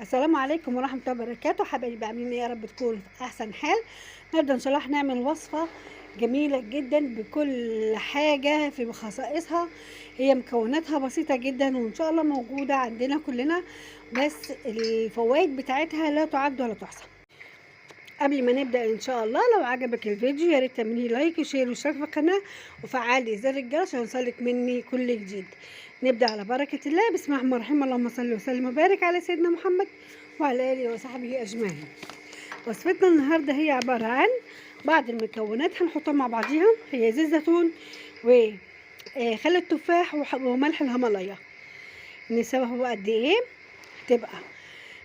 السلام عليكم ورحمة الله وبركاته. حبايبي عاملين ايه؟ يا رب تكونوا في احسن حال. النهارده ان شاء الله هنعمل وصفة جميلة جدا بكل حاجة في خصائصها. هي مكوناتها بسيطة جدا وان شاء الله موجودة عندنا كلنا، بس الفوائد بتاعتها لا تعد ولا تحصى. قبل ما نبدأ ان شاء الله، لو عجبك الفيديو يا ريت تعملي لايك وشير واشتراك في القناة وفعلي زر الجرس عشان يوصلك مني كل جديد. نبدأ على بركة الله. بسم الله الرحمن الرحيم. اللهم صل وسلم وبارك على سيدنا محمد وعلى آله وصحبه أجمعين. وصفتنا النهاردة هي عبارة عن بعض المكونات هنحطها مع بعضيها. هي زيت زيتون وخل التفاح وملح الهيمالايا. نسويها قد ايه؟ هتبقى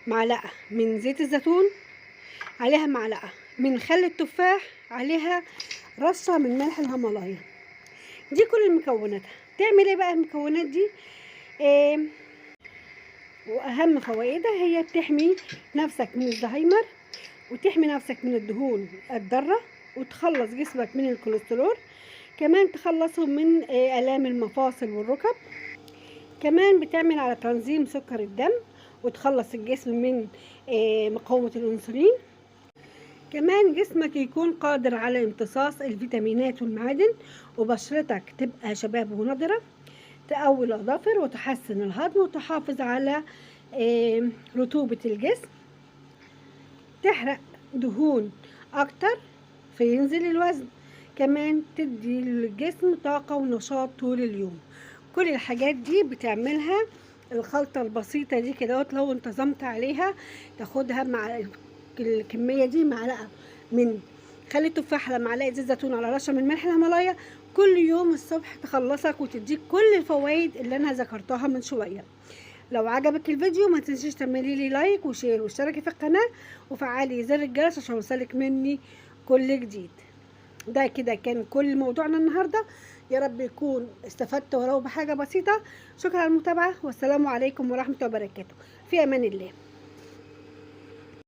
معلقة من زيت الزيتون، عليها معلقة من خل التفاح، عليها رشة من ملح الهيمالايا. دي كل المكونات. تعمل ايه بقى المكونات دي؟ واهم فوائدها هي بتحمي نفسك من الزهايمر، وتحمي نفسك من الدهون الضاره، وتخلص جسمك من الكوليسترول، كمان تخلصهم من آلام المفاصل والركب. كمان بتعمل على تنظيم سكر الدم، وتخلص الجسم من مقاومة الأنسولين. كمان جسمك يكون قادر على امتصاص الفيتامينات والمعادن، وبشرتك تبقى شباب ونضرة، تقوي الأظافر وتحسن الهضم وتحافظ على رطوبة الجسم، تحرق دهون أكتر فينزل الوزن، كمان تدي للجسم طاقة ونشاط طول اليوم. كل الحاجات دي بتعملها الخلطة البسيطة دي كده. لو انتظمت عليها تاخدها مع الكمية دي معلقة من خل التفاح على معلقة زيت زيتون على رشة من ملح الهيمالايا كل يوم الصبح، تخلصك وتديك كل الفوائد اللي انا ذكرتها من شوية. لو عجبك الفيديو ما تنسيش تعملي لي لايك وشير واشتركي في القناة وفعلي زر الجرس عشان يوصلك مني كل جديد. ده كده كان كل موضوعنا النهاردة. يا رب يكون استفدت ولو بحاجة بسيطة. شكرا على المتابعة والسلام عليكم ورحمة الله وبركاته. في امان الله.